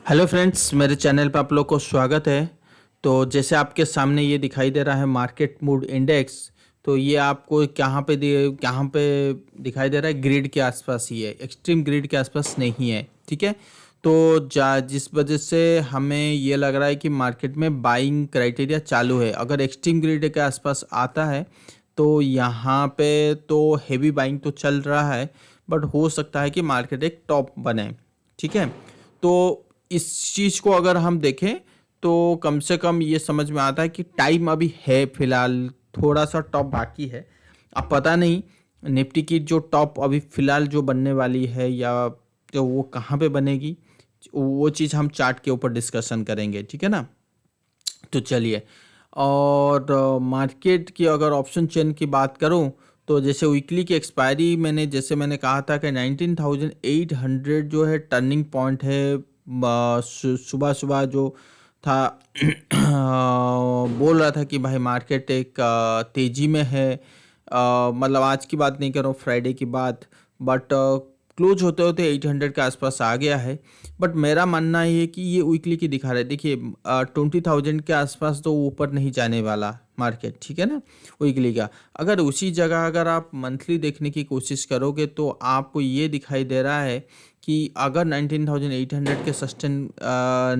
Hello friends, मेरे channel पर आप लोग को स्वागत है। तो जैसे आपके सामने ये दिखाई दे रहा है मार्केट मूड इंडेक्स। तो ये आपको कहाँ पे दिखाई दे रहा है? ग्रिड के आसपास ही है, एक्सट्रीम ग्रिड के आसपास नहीं है। ठीक है। तो जिस वजह से हमें ये लग रहा है कि मार्केट में बाइंग क्राइटेरिया चालू है। अगर एक्सट्रीम ग्रिड के आसपास आता है तो यहाँ पे तो हेवी बाइंग तो चल रहा है, बट हो सकता है कि मार्केट एक टॉप बने। ठीक है। तो इस चीज़ को अगर हम देखें तो कम से कम ये समझ में आता है कि टाइम अभी है, फिलहाल थोड़ा सा टॉप बाकी है। अब पता नहीं निफ्टी की जो टॉप अभी फिलहाल जो बनने वाली है या जो वो कहाँ पे बनेगी, वो चीज़ हम चार्ट के ऊपर डिस्कशन करेंगे। ठीक है ना। तो चलिए, और मार्केट की अगर ऑप्शन चेन की बात करूं तो जैसे वीकली की एक्सपायरी मैंने कहा था कि 19,800 जो है टर्निंग पॉइंट है। सुबह सुबह जो था बोल रहा था कि भाई मार्केट एक तेजी में है। मतलब आज की बात नहीं कर रहा हूँ, फ्राइडे की बात। बट क्लोज होते होते 800 के आसपास आ गया है। बट मेरा मानना ये है कि ये वीकली की दिखा रहा है। देखिए 20,000 के आसपास तो ऊपर नहीं जाने वाला मार्केट। ठीक है ना। वीकली का अगर उसी जगह अगर आप मंथली देखने की कोशिश करोगे तो आपको ये दिखाई दे रहा है कि अगर 19,800 के सस्टेन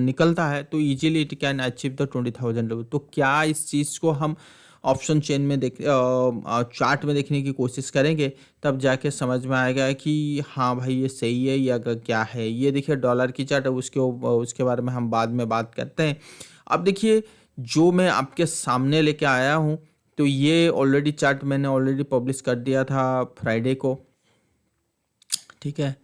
निकलता है तो easily it can achieve the 20,000 level. तो क्या इस चीज़ को हम ऑप्शन चेन में चार्ट में देखने की कोशिश करेंगे, तब जाके समझ में आएगा कि हाँ भाई ये सही है या क्या है। ये देखिए डॉलर की चार्ट है, उसके बारे में हम बाद में बात करते हैं। अब देखिए जो मैं आपके सामने लेके आया हूँ, तो ये ऑलरेडी चार्ट मैंने ऑलरेडी पब्लिश कर दिया था फ्राइडे को। ठीक है।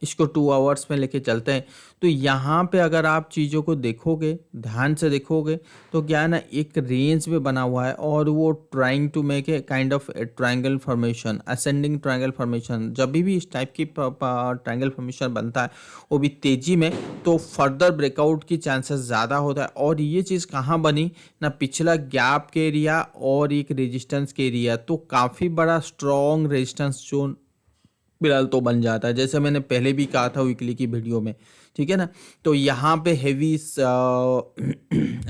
इसको 2 आवर्स में लेके चलते हैं। तो यहाँ पे अगर आप चीज़ों को देखोगे, ध्यान से देखोगे, तो क्या है ना, एक रेंज में बना हुआ है और वो trying to make a kind of triangle formation, ascending triangle formation. जब भी इस टाइप की ट्रायंगल फॉर्मेशन बनता है वो भी तेजी में, तो फर्दर ब्रेकआउट की चांसेस ज़्यादा होता है। और ये चीज़ कहाँ बनी ना, पिछला गैप के एरिया और एक रेजिस्टेंस के एरिया, तो काफ़ी बड़ा स्ट्रॉन्ग रेजिस्टेंस जोन फिलहाल तो बन जाता है, जैसे मैंने पहले भी कहा था वीकली की वीडियो में। ठीक है ना। तो यहाँ पे हेवी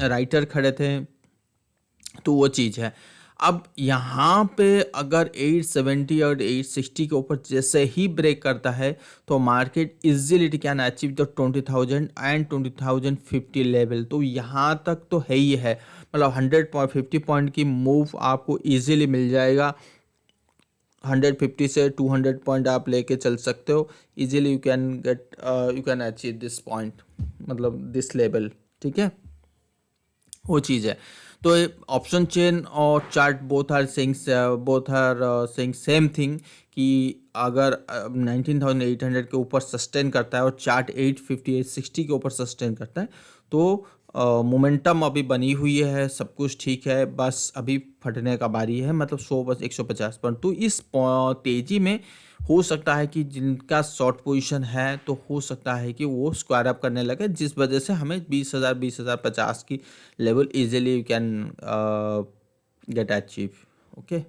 राइटर खड़े थे, तो वो चीज़ है। अब यहाँ पे अगर 870 और 860 के ऊपर जैसे ही ब्रेक करता है तो market easily it can achieve the 20,000 and 20,050 level. तो यहाँ तक तो है ही है, मतलब 150 पॉइंट की मूव आपको इजीली मिल जाएगा। 150 से 200 पॉइंट आप लेके चल सकते हो easily. You can achieve this point, मतलब दिस लेवल। ठीक है, वो चीज़ है। तो ऑप्शन चेन और chart both are saying same thing कि अगर 19,800 के ऊपर सस्टेन करता है और चार्ट 850 860 के ऊपर सस्टेन करता है तो मोमेंटम अभी बनी हुई है, सब कुछ ठीक है, बस अभी फटने का बारी है। मतलब 100 बस 150 पर। तो इस तेजी में हो सकता है कि जिनका शॉर्ट पोजीशन है तो हो सकता है कि वो स्क्वायर अप करने लगे, जिस वजह से हमें 20,050 की level easily you can get achieve. Okay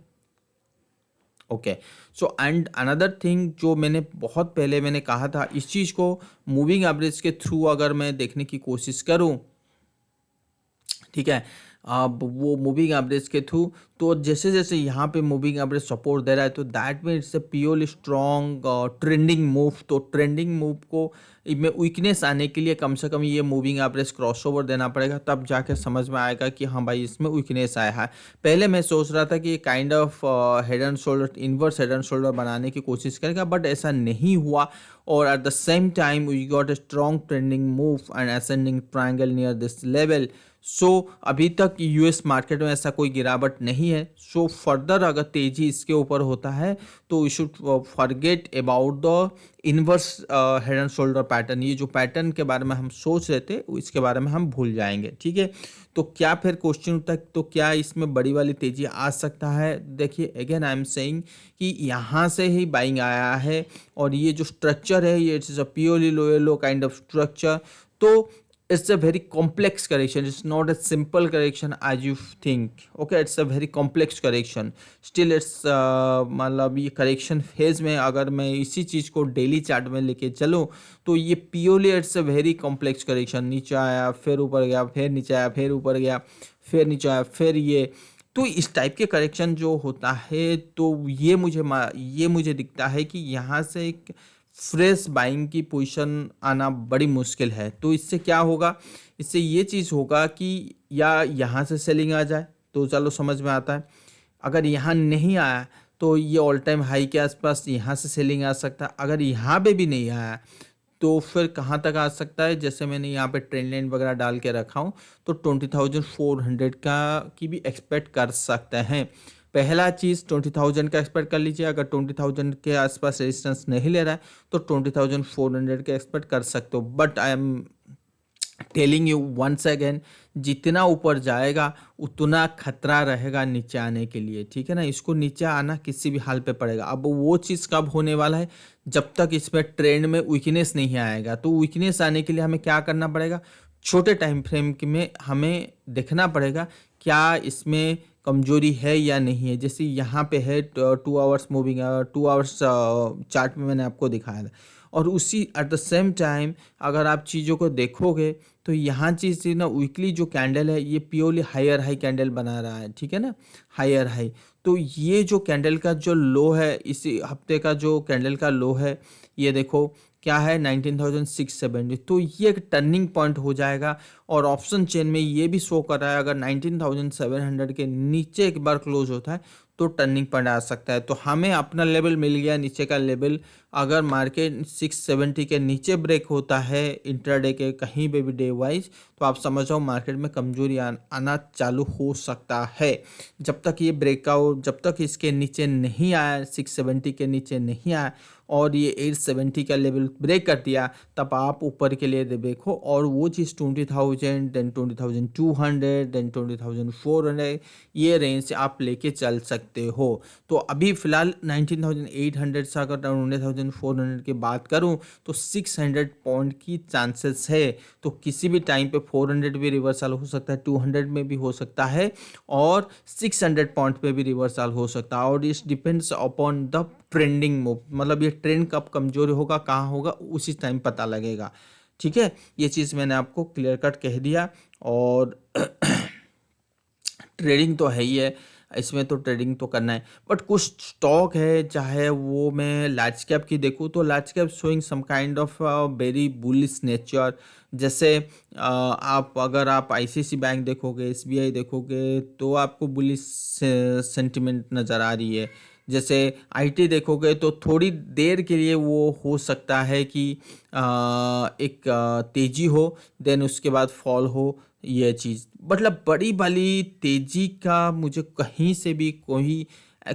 okay. So and another thing जो मैंने बहुत पहले मैंने कहा था, इस चीज़ को मूविंग एवरेज के थ्रू अगर मैं देखने की कोशिश करूं, ठीक है, अब वो मूविंग एवरेज के थ्रू, तो जैसे जैसे यहाँ पे मूविंग एवरेज सपोर्ट दे रहा है तो that mean it's a purely strong trending move. तो ट्रेंडिंग मूव को में वीकनेस आने के लिए कम से कम ये मूविंग एवरेज क्रॉसओवर देना पड़ेगा, तब जाके समझ में आएगा कि हाँ भाई इसमें वीकनेस आया है। पहले मैं सोच रहा था कि kind of head and shoulder, inverse head and shoulder बनाने की कोशिश करेगा, बट ऐसा नहीं हुआ। और at the same time we got a strong trending move and ascending triangle near this level. So अभी तक यूएस मार्केट में ऐसा कोई गिरावट नहीं है। सो फर्दर अगर तेजी इसके ऊपर होता है तो we should forget about the inverse head and shoulder pattern. ये जो पैटर्न के बारे में हम सोच रहे थे इसके बारे में हम भूल जाएंगे। ठीक है। तो क्या फिर क्वेश्चन उठता है, तो क्या इसमें बड़ी वाली तेजी आ सकता है? देखिए अगेन आई एम सेइंग कि यहाँ से ही बाइंग आया है और ये जो स्ट्रक्चर है ये it's a purely lower low kind of structure. तो it's a very complex correction. It's not a simple correction as you think. Okay, it's a very complex correction. Still it's मतलब ये करेक्शन फेज में अगर मैं इसी चीज़ को daily chart में लेके चलूँ तो ये purely it's a very complex correction. नीचे आया फिर ऊपर गया, फिर नीचे आया फिर ऊपर गया, फिर नीचे आया फिर ये. तो इस टाइप के करेक्शन जो होता है तो ये मुझे दिखता है कि यहाँ से एक फ्रेश बाइंग की पोजीशन आना बड़ी मुश्किल है. तो इससे क्या होगा, इससे ये चीज़ होगा कि या यहाँ से सेलिंग आ जाए तो चलो समझ में आता है. अगर यहाँ नहीं आया तो ये ऑल टाइम हाई के आसपास यहाँ से सेलिंग आ सकता है. अगर यहाँ पे भी नहीं आया तो फिर कहाँ तक आ सकता है, जैसे मैंने यहाँ पे ट्रेंड लाइन वगैरह डाल के रखा हूँ तो 20,400 का की भी एक्सपेक्ट कर सकते हैं. पहला चीज़ 20,000 का एक्सपेक्ट कर लीजिए. अगर 20,000 के आसपास रेजिस्टेंस नहीं ले रहा है तो 20,400 का एक्सपेक्ट कर सकते हो. But I am telling you once again, जितना ऊपर जाएगा उतना खतरा रहेगा नीचे आने के लिए. ठीक है ना, इसको नीचे आना किसी भी हाल पे पड़ेगा. अब वो चीज़ कब होने वाला है, जब तक इसमें ट्रेंड में वीकनेस नहीं आएगा. तो वीकनेस आने के लिए हमें क्या करना पड़ेगा, छोटे टाइम फ्रेम में हमें देखना पड़ेगा क्या इसमें कमजोरी है या नहीं है. जैसे यहाँ पे है 2 आवर्स मूविंग, 2 आवर्स चार्ट में मैंने आपको दिखाया था. और उसी एट द सेम टाइम अगर आप चीज़ों को देखोगे तो यहाँ चीज़ ना वीकली जो कैंडल है ये प्योरली हायर हाई कैंडल बना रहा है. ठीक है ना, हायर हाई. तो ये जो कैंडल का जो लो है, इसी हफ्ते का जो कैंडल का लो है, ये देखो क्या है 19,670. तो ये एक टर्निंग पॉइंट हो जाएगा. और ऑप्शन चेन में ये भी शो कर रहा है अगर 19,700 के नीचे एक बार क्लोज होता है तो टर्निंग पॉइंट आ सकता है. तो हमें अपना लेवल मिल गया नीचे का लेवल. अगर मार्केट 670 के नीचे ब्रेक होता है इंट्राडे के कहीं पे भी डे वाइज, तो आप समझ जाओ मार्केट में कमजोरी आना चालू हो सकता है. जब तक ये ब्रेकआउट, जब तक इसके नीचे नहीं आया, 670 के नीचे नहीं आया और ये 870 का लेवल ब्रेक कर दिया, तब आप ऊपर के लिए देखो. और वो चीज़ 20,000, देन 20,200, देन 20,400, ये रेंज से आप लेके चल सकते हो. तो अभी फ़िलहाल 19,800 से अगर 20,400 की बात करूं तो 600 पॉइंट की चांसेस है. तो किसी भी टाइम पे 400 भी रिवर्सल हो सकता है, 200 में भी हो सकता है और 600 पॉइंट पे भी रिवर्सल हो सकता है. और इस depends upon the trending move, मतलब ये ट्रेंड कब कमजोरी होगा, कहाँ होगा, उसी टाइम पता लगेगा. ठीक है, ये चीज़ मैंने आपको क्लियर कट कह दिया. और ट्रेडिंग तो है ही है, इसमें तो ट्रेडिंग तो करना है. बट कुछ स्टॉक है, चाहे वो मैं लार्ज कैप की देखूँ तो large cap showing some kind of very bullish nature. जैसे आप अगर आप आईसीआईसी बैंक देखोगे, एसबीआई देखोगे तो आपको बुलिश सेंटिमेंट नज़र आ रही है. जैसे आईटी देखोगे तो थोड़ी देर के लिए वो हो सकता है कि एक तेज़ी हो, देन उसके बाद फॉल हो, ये चीज़. मतलब बड़ी वाली तेज़ी का मुझे कहीं से भी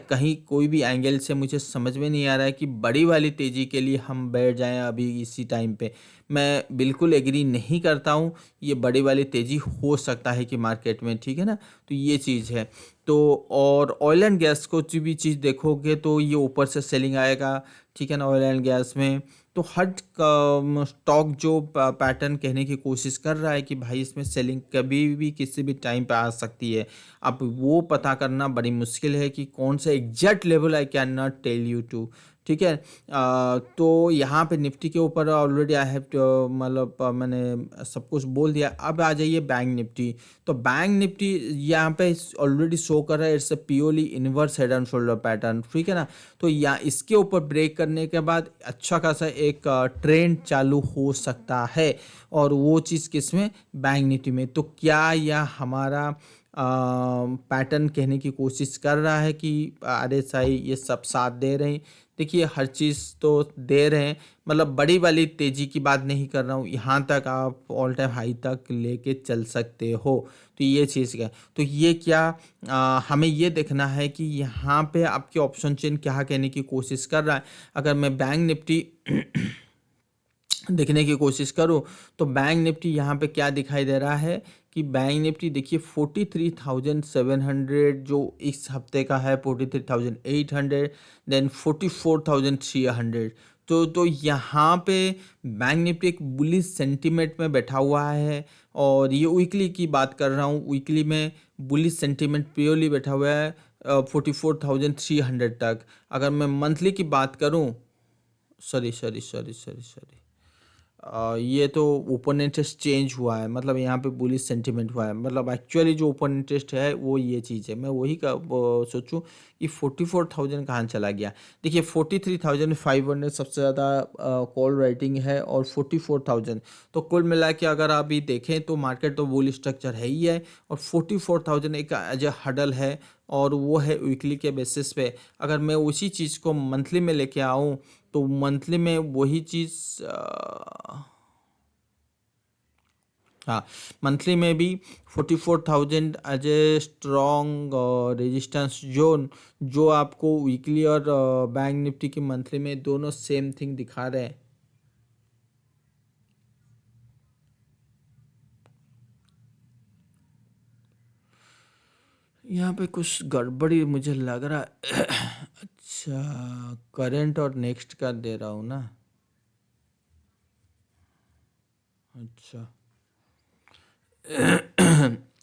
कहीं कोई भी एंगल से मुझे समझ में नहीं आ रहा है कि बड़ी वाली तेज़ी के लिए हम बैठ जाएं अभी इसी टाइम पे. मैं बिल्कुल एग्री नहीं करता हूँ. ये बड़ी वाली तेज़ी हो सकता है कि मार्केट में, ठीक है ना, तो ये चीज़ है. तो और ऑयल एंड गैस को भी चीज़ देखोगे तो ये ऊपर से सेलिंग आएगा. ठीक है ना, ऑयल एंड गैस में तो हर स्टॉक जो पैटर्न कहने की कोशिश कर रहा है कि भाई इसमें सेलिंग कभी भी किसी भी टाइम पे आ सकती है. अब वो पता करना बड़ी मुश्किल है कि कौन सा exact level I can not tell you too. ठीक है, तो यहाँ पे निफ्टी के ऊपर ऑलरेडी आई हैव मतलब मैंने सब कुछ बोल दिया. अब आ जाइए बैंक निफ्टी. तो बैंक निफ्टी यहाँ पे ऑलरेडी शो कर रहा है it's a purely inverse head and shoulder pattern. ठीक है ना, तो यहाँ इसके ऊपर ब्रेक करने के बाद अच्छा खासा एक ट्रेंड चालू हो सकता है. और वो चीज़ किसमें, बैंक निफ्टी में. तो क्या यह हमारा पैटर्न कहने की कोशिश कर रहा है कि आरएसआई ये सब साथ दे रहे हैं. देखिए हर चीज़ तो दे रहे हैं, मतलब बड़ी वाली तेज़ी की बात नहीं कर रहा हूँ. यहाँ तक आप ऑल टाइम हाई तक लेके चल सकते हो. तो ये चीज़ क्या, तो ये क्या हमें ये देखना है कि यहाँ पे आपके ऑप्शन चेन क्या कहने की कोशिश कर रहा है. अगर मैं बैंक निफ्टी देखने की कोशिश करूँ तो बैंक निफ्टी यहाँ पे क्या दिखाई दे रहा है कि बैंक निफ्टी देखिए 43,700 जो इस हफ्ते का है, 43,800, देन 44,300. तो यहाँ पे बैंक निफ्टी एक बुलिश सेंटीमेंट में बैठा हुआ है, और ये वीकली की बात कर रहा हूँ। वीकली में बुलिश सेंटीमेंट प्योरली बैठा हुआ है 44,300 तक। अगर मैं मंथली की बात करूँ, सॉरी, ये तो ओपन इंटरेस्ट चेंज हुआ है, मतलब यहाँ पे बुलिश सेंटीमेंट हुआ है, मतलब एक्चुअली जो ओपन इंटरेस्ट है वो ये चीज़ है। मैं वही का सोचूं कि 44,000 कहाँ चला गया। देखिए 43,500 सबसे ज़्यादा कॉल राइटिंग है, और 44,000, तो कुल मिला के अगर आप ये देखें तो मार्केट तो बुल स्ट्रक्चर है ही है, और 44,000 एक एज ए हडल है, और वो है वीकली के बेसिस पे। अगर मैं उसी चीज़ को मंथली में लेके आऊँ तो मंथली में वही चीज़ हाँ, मंथली में भी 44,000 as a strong resistance zone, जो आपको वीकली और बैंक निफ्टी की मंथली में दोनों सेम थिंग दिखा रहे हैं। यहाँ पे कुछ गड़बड़ी मुझे लग रहा है। अच्छा, करंट और नेक्स्ट का दे रहा हूँ ना। अच्छा,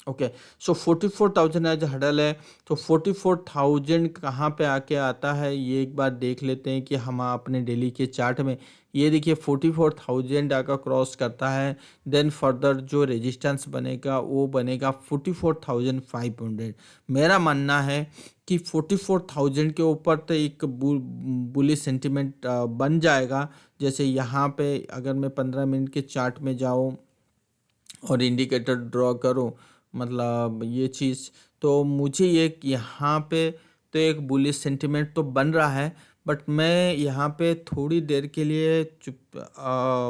ओके, सो 44,000 एज हडल है। तो 44,000 कहाँ पे आके आता है, ये एक बार देख लेते हैं कि हम अपने डेली के चार्ट में। ये देखिए 44,000 आकर क्रॉस करता है, देन फर्दर जो रेजिस्टेंस बनेगा वो बनेगा 44,500। मेरा मानना है कि 44,000 के ऊपर तो एक बुलिश सेंटिमेंट बन जाएगा। जैसे यहाँ पे अगर मैं 15 मिनट के चार्ट में जाऊँ और इंडिकेटर ड्रॉ करूं, मतलब ये चीज़, तो मुझे ये यहाँ पे तो एक बुलिश सेंटिमेंट तो बन रहा है, बट मैं यहाँ पे थोड़ी देर के लिए चुप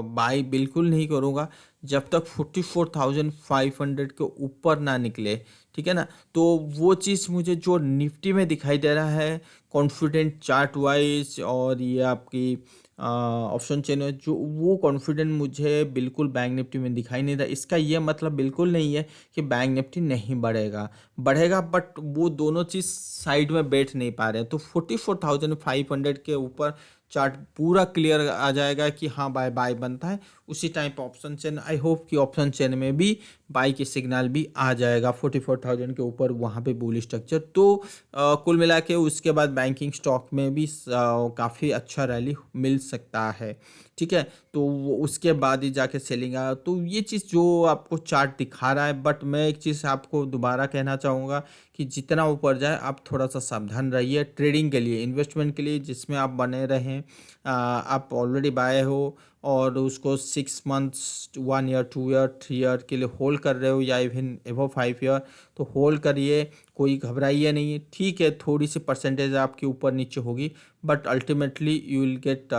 बाई बिल्कुल नहीं करूँगा जब तक 44,500 के ऊपर ना निकले। ठीक है ना, तो वो चीज़ मुझे जो निफ्टी में दिखाई दे रहा है कॉन्फिडेंट चार्ट वाइज, और ये आपकी ऑप्शन चेन है, जो वो कॉन्फिडेंट मुझे बिल्कुल बैंक निफ्टी में दिखाई नहीं रहा। इसका ये मतलब बिल्कुल नहीं है कि बैंक निफ्टी नहीं बढ़ेगा, बढ़ेगा, बट वो दोनों चीज़ साइड में बैठ नहीं पा रहे हैं। तो 44,500 के ऊपर चार्ट पूरा क्लियर आ जाएगा कि हाँ बाय बाय बनता है, उसी टाइम पे ऑप्शन चेन, आई होप कि ऑप्शन चेन में भी बाई की सिग्नल भी आ जाएगा 44,000 के ऊपर, वहाँ पे बुल स्ट्रक्चर। तो कुल मिला के उसके बाद बैंकिंग स्टॉक में भी काफ़ी अच्छा रैली मिल सकता है। ठीक है, तो उसके बाद ही जाके सेलिंग आया। तो ये चीज़ जो आपको चार्ट दिखा रहा है, बट मैं एक चीज़ आपको दोबारा कहना चाहूँगा कि जितना ऊपर जाए आप थोड़ा सा सावधान रहिए ट्रेडिंग के लिए, इन्वेस्टमेंट के लिए जिसमें आप बने रहें। आप ऑलरेडी बाय हो और उसको 6 मंथ्स, 1 ईयर, 2 ईयर, 3 ईयर के लिए होल्ड कर रहे हो, या इवन एबव 5 ईयर, तो होल्ड करिए, कोई घबराइए नहीं। ठीक है, थोड़ी सी परसेंटेज आपकी ऊपर नीचे होगी, but ultimately you will get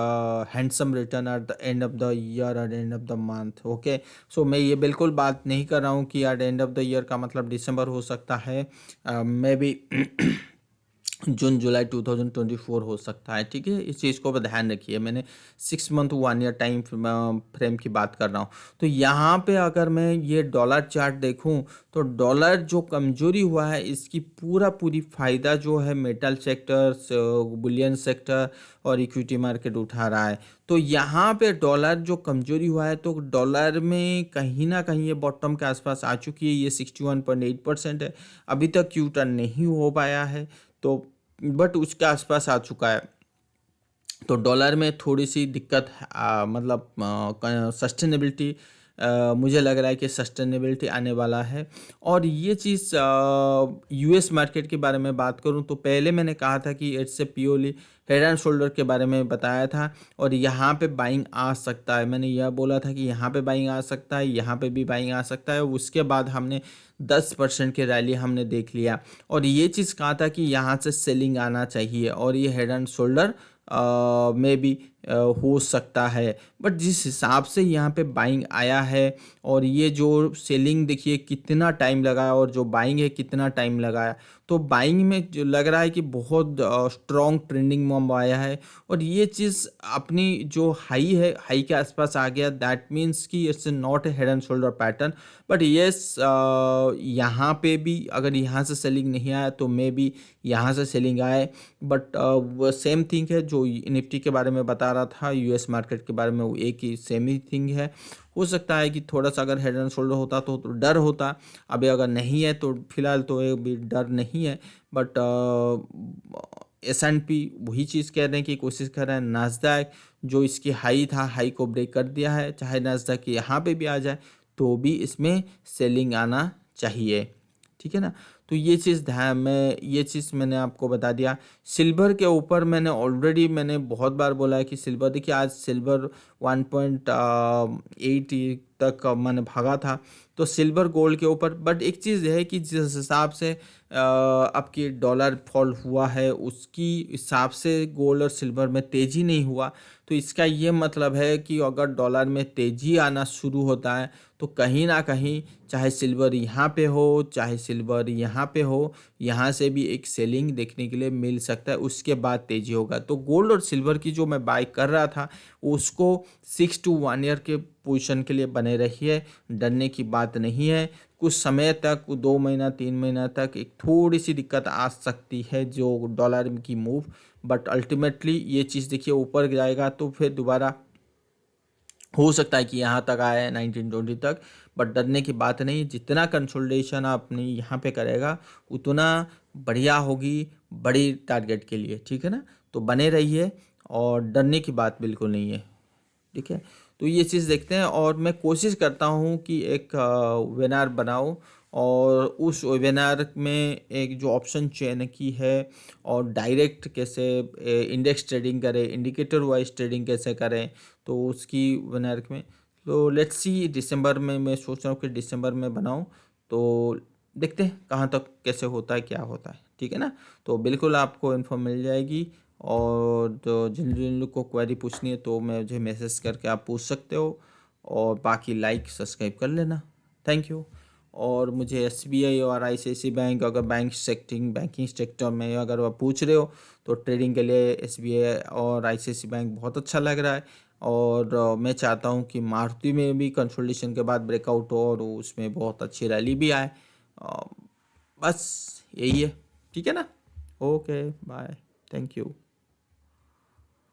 handsome return at the end of the year, at end of the month. Okay, so मैं ये बिल्कुल बात नहीं कर रहा हूँ कि at end of the year का मतलब दिसंबर हो सकता है, मे बी जून जुलाई 2024 हो सकता है। ठीक है, इस चीज़ को ध्यान रखिए, मैंने 6 मंथ 1 ईयर टाइम फ्रेम की बात कर रहा हूँ। तो यहाँ पे अगर मैं ये डॉलर चार्ट देखूँ, तो डॉलर जो कमजोरी हुआ है इसकी पूरा पूरी फ़ायदा जो है मेटल सेक्टर, बुलियन सेक्टर और इक्विटी मार्केट उठा रहा है। तो यहाँ पे डॉलर जो कमजोरी हुआ है, तो डॉलर में कहीं ना कहीं ये बॉटम के आसपास आ चुकी है, ये 61.8% है, अभी तक क्यू टर्न नहीं हो पाया है, तो बट उसके आसपास आ चुका है। तो डॉलर में थोड़ी सी दिक्कत मतलब सस्टेनेबिलिटी, मुझे लग रहा है कि सस्टेनेबिलिटी आने वाला है। और ये चीज़ यूएस मार्केट के बारे में बात करूं, तो पहले मैंने कहा था कि it's a purely head and shoulder के बारे में बताया था, और यहाँ पे बाइंग आ सकता है। मैंने यह बोला था कि यहाँ पे बाइंग आ सकता है, यहाँ पे भी बाइंग आ सकता है। उसके बाद हमने 10% की रैली हमने देख लिया, और ये चीज़ कहा था कि यहाँ से सेलिंग आना चाहिए, और ये हेड एंड शोल्डर में भी हो सकता है। बट जिस हिसाब से यहाँ पे बाइंग आया है, और ये जो सेलिंग देखिए कितना टाइम लगा, और जो बाइंग है कितना टाइम लगाया, तो बाइंग में जो लग रहा है कि बहुत स्ट्रॉन्ग ट्रेंडिंग मोम आया है, और ये चीज़ अपनी जो हाई है, हाई के आसपास आ गया, दैट मीन्स कि it's not a head and shoulder pattern. But yes, यहाँ पे भी अगर यहाँ से सेलिंग नहीं आया तो मे बी यहाँ से सेलिंग आए। बट वो सेम थिंग है जो निफ्टी के बारे में बता रहा था यूएस मार्केट के बारे में, वो एक ही सेम ही थिंग है। हो सकता है कि थोड़ा सा अगर हेड एंड शोल्डर होता तो डर होता, अभी अगर नहीं है तो फिलहाल तो अभी डर नहीं है। बट S&P वही चीज़ कह रहे हैं कि कोशिश कर रहे हैं, नास्डैक जो इसकी हाई था, हाई को ब्रेक कर दिया है, चाहे नास्डैक यहाँ पे भी आ जाए तो भी इसमें सेलिंग आना चाहिए, ठीक है ना। तो ये चीज़ ध्यान में, ये चीज़ मैंने आपको बता दिया। सिल्वर के ऊपर मैंने बहुत बार बोला है कि सिल्वर, देखिए आज सिल्वर 1.8 तक मैंने भागा था, तो सिल्वर गोल्ड के ऊपर। बट एक चीज़ है कि जिस हिसाब से आपकी डॉलर फॉल हुआ है उसकी हिसाब से गोल्ड और सिल्वर में तेज़ी नहीं हुआ। तो इसका ये मतलब है कि अगर डॉलर में तेज़ी आना शुरू होता है तो कहीं ना कहीं, चाहे सिल्वर यहाँ पे हो चाहे सिल्वर यहाँ पे हो, यहाँ से भी एक सेलिंग देखने के लिए मिल सकता है, उसके बाद तेज़ी होगा। तो गोल्ड और सिल्वर की जो मैं बाय कर रहा था उसको 6 to 1 ईयर के पोजीशन के लिए बने रहिए, डरने की बात नहीं है। कुछ समय तक, 2 महीना 3 महीना तक एक थोड़ी सी दिक्कत आ सकती है जो डॉलर की मूव, बट अल्टीमेटली ये चीज़ देखिए ऊपर जाएगा तो फिर दोबारा हो सकता है कि यहाँ तक आए 1920 तक। बट डरने की बात नहीं, जितना कंसोलिडेशन आपने यहाँ पे करेगा उतना बढ़िया होगी बड़ी टारगेट के लिए, ठीक है ना। तो बने रहिए और डरने की बात बिल्कुल नहीं है, ठीक है। तो ये चीज़ देखते हैं और मैं कोशिश करता हूँ कि एक वेबिनार बनाऊँ और उस वेबिनार में एक जो ऑप्शन चयन की है और डायरेक्ट कैसे इंडेक्स ट्रेडिंग करें, इंडिकेटर वाइज ट्रेडिंग कैसे करें, तो उसकी वेबिनार में, तो लेट्स सी दिसंबर में मैं सोच रहा हूँ कि दिसंबर में बनाऊँ। तो देखते हैं कहाँ तक कैसे होता है, क्या होता है, ठीक है ना। तो बिल्कुल आपको इन्फॉर्म मिल जाएगी और तो जिन जिन लोग को क्वेरी पूछनी है तो मुझे मैसेज करके आप पूछ सकते हो और बाकी लाइक सब्सक्राइब कर लेना। Thank you. और मुझे SBI और ICICI बैंक, अगर बैंकिंग सेक्टर में अगर आप पूछ रहे हो तो ट्रेडिंग के लिए SBI और ICICI बैंक बहुत अच्छा लग रहा है। और मैं चाहता हूँ कि मारुति में भी कंसोलिडेशन के बाद ब्रेकआउट हो और उसमें बहुत अच्छी रैली भी आए। अ, बस यही है, ठीक है ना। Okay bye, thank you.